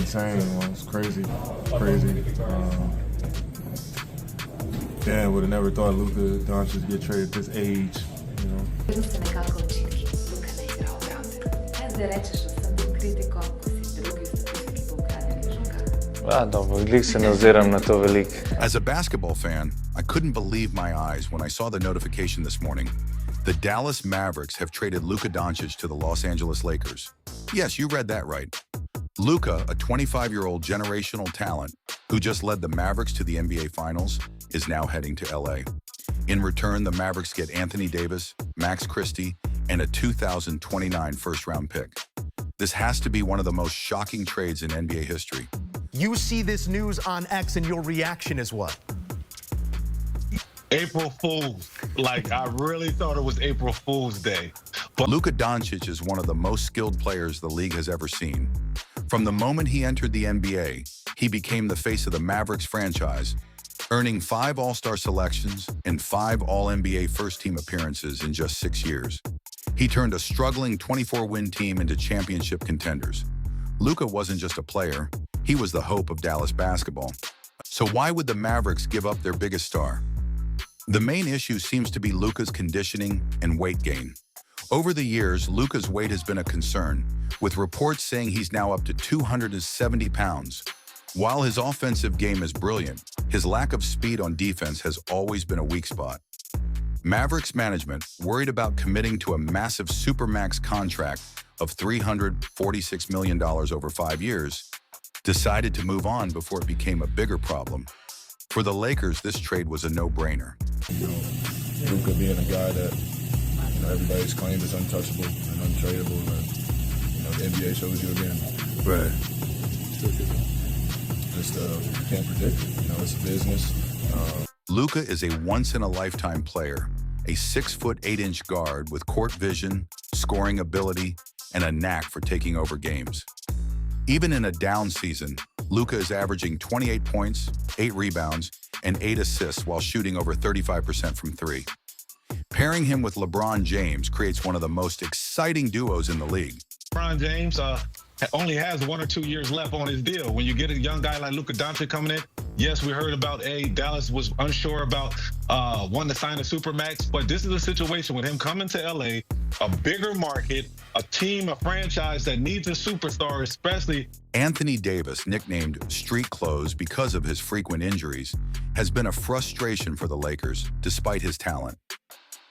insane. Man. It's crazy, crazy. Yeah, would have never thought Luka Dončić get traded at this age. You know. As a basketball fan, I couldn't believe my eyes when I saw the notification this morning. The Dallas Mavericks have traded Luka Dončić to the Los Angeles Lakers. Yes, you read that right. Luka, a 25-year-old generational talent who just led the Mavericks to the NBA Finals, is now heading to LA. In return, the Mavericks get Anthony Davis, Max Christie, and a 2029 first-round pick. This has to be one of the most shocking trades in NBA history. You see this news on X and your reaction is what? April Fool's. Like, I really thought it was April Fool's Day. But Luka Dončić is one of the most skilled players the league has ever seen. From the moment he entered the NBA, he became the face of the Mavericks franchise, earning 5 All-Star selections and 5 All-NBA first-team appearances in just 6 years. He turned a struggling 24-win team into championship contenders. Luka wasn't just a player, he was the hope of Dallas basketball. So why would the Mavericks give up their biggest star? The main issue seems to be Luka's conditioning and weight gain. Over the years, Luka's weight has been a concern, with reports saying he's now up to 270 pounds. While his offensive game is brilliant, his lack of speed on defense has always been a weak spot. Mavericks management, worried about committing to a massive supermax contract of $346 million over 5 years, decided to move on before it became a bigger problem. For the Lakers, this trade was a no-brainer. Luka being a guy that everybody's claimed is untouchable and untradeable, and the NBA shows you again. Right. Just you can't predict it. It's a business. Luka is a once-in-a-lifetime player, a 6'8" guard with court vision, scoring ability, and a knack for taking over games. Even in a down season, Luka is averaging 28 points, 8 rebounds, and 8 assists while shooting over 35% from 3. Pairing him with LeBron James creates one of the most exciting duos in the league. LeBron James only has 1 or 2 years left on his deal. When you get a young guy like Luka Dončić coming in, yes, we heard about Dallas was unsure about wanting to sign a supermax, but this is a situation with him coming to LA, a bigger market, a team, a franchise that needs a superstar, especially. Anthony Davis, nicknamed Street Clothes because of his frequent injuries, has been a frustration for the Lakers, despite his talent.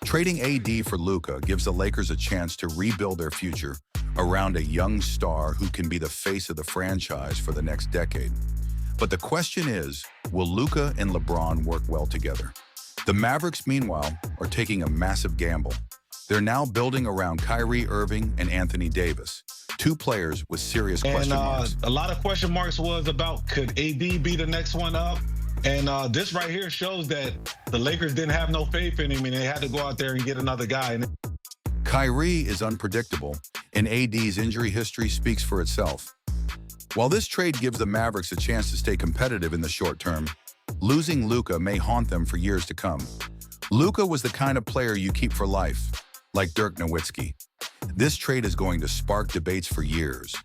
Trading AD for Luka gives the Lakers a chance to rebuild their future around a young star who can be the face of the franchise for the next decade. But the question is, will Luka and LeBron work well together? The Mavericks, meanwhile, are taking a massive gamble. They're now building around Kyrie Irving and Anthony Davis, 2 players with serious question marks. A lot of question marks was about, could AD be the next one up? And this right here shows that the Lakers didn't have no faith in him, and they had to go out there and get another guy. Kyrie is unpredictable, and AD's injury history speaks for itself. While this trade gives the Mavericks a chance to stay competitive in the short term, losing Luka may haunt them for years to come. Luka was the kind of player you keep for life, like Dirk Nowitzki. This trade is going to spark debates for years.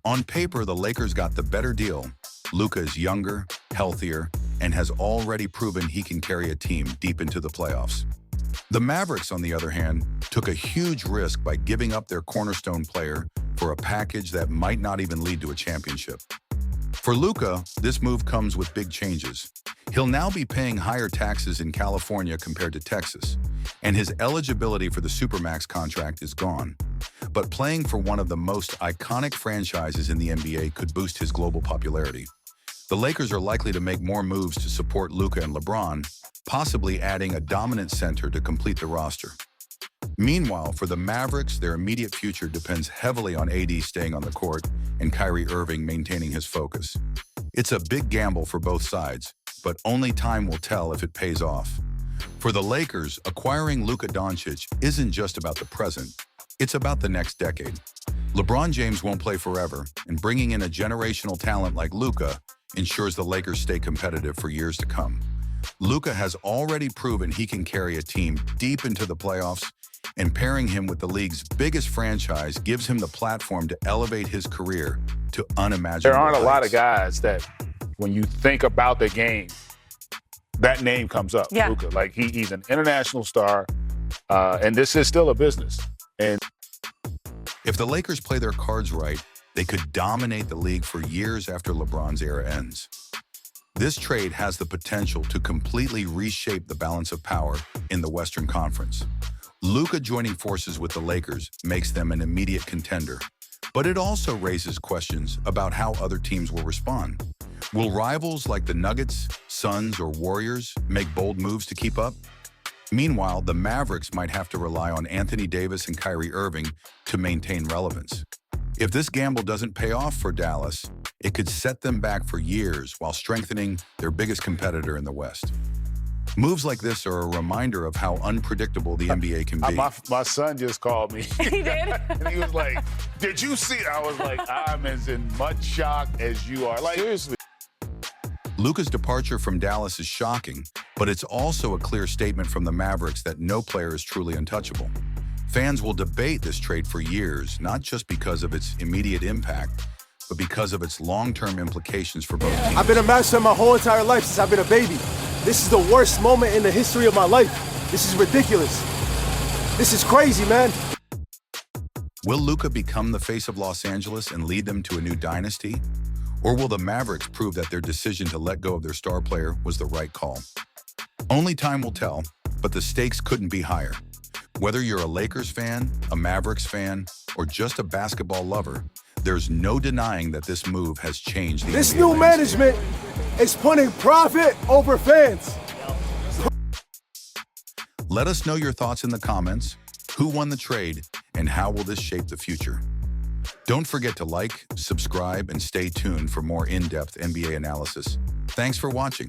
On paper, the Lakers got the better deal. Luka is younger, healthier, and has already proven he can carry a team deep into the playoffs. The Mavericks, on the other hand, took a huge risk by giving up their cornerstone player for a package that might not even lead to a championship. For Luka, this move comes with big changes. He'll now be paying higher taxes in California compared to Texas, and his eligibility for the Supermax contract is gone. But playing for one of the most iconic franchises in the NBA could boost his global popularity. The Lakers are likely to make more moves to support Luka and LeBron, possibly adding a dominant center to complete the roster. Meanwhile, for the Mavericks, their immediate future depends heavily on AD staying on the court and Kyrie Irving maintaining his focus. It's a big gamble for both sides, but only time will tell if it pays off. For the Lakers, acquiring Luka Dončić isn't just about the present, it's about the next decade. LeBron James won't play forever, and bringing in a generational talent like Luka ensures the Lakers stay competitive for years to come. Luka has already proven he can carry a team deep into the playoffs, and pairing him with the league's biggest franchise gives him the platform to elevate his career to unimaginable There aren't a lot heights. of guys that, when you think about the game, that name comes up. Yeah. Luka, like he's an international star, and this is still a business. And If the Lakers play their cards right, they could dominate the league for years after LeBron's era ends. This trade has the potential to completely reshape the balance of power in the Western Conference. Luka joining forces with the Lakers makes them an immediate contender, but it also raises questions about how other teams will respond. Will rivals like the Nuggets, Suns, or Warriors make bold moves to keep up? Meanwhile, the Mavericks might have to rely on Anthony Davis and Kyrie Irving to maintain relevance. If this gamble doesn't pay off for Dallas, it could set them back for years while strengthening their biggest competitor in the West. Moves like this are a reminder of how unpredictable the NBA can be. my son just called me. He did? And he was like, did you see it? I was like, I'm as in much shock as you are. Like, seriously. Luka's departure from Dallas is shocking, but it's also a clear statement from the Mavericks that no player is truly untouchable. Fans will debate this trade for years, not just because of its immediate impact, but because of its long-term implications for both teams. I've been a Master my whole entire life since I've been a baby. This is the worst moment in the history of my life. This is ridiculous. This is crazy, man. Will Luka become the face of Los Angeles and lead them to a new dynasty? Or will the Mavericks prove that their decision to let go of their star player was the right call? Only time will tell, but the stakes couldn't be higher. Whether you're a Lakers fan, a Mavericks fan, or just a basketball lover, there's no denying that this move has changed the This NBA new landscape. management is putting profit over fans. Let us know your thoughts in the comments. Who won the trade, and how will this shape the future? Don't forget to like, subscribe, and stay tuned for more in-depth NBA analysis. Thanks for watching.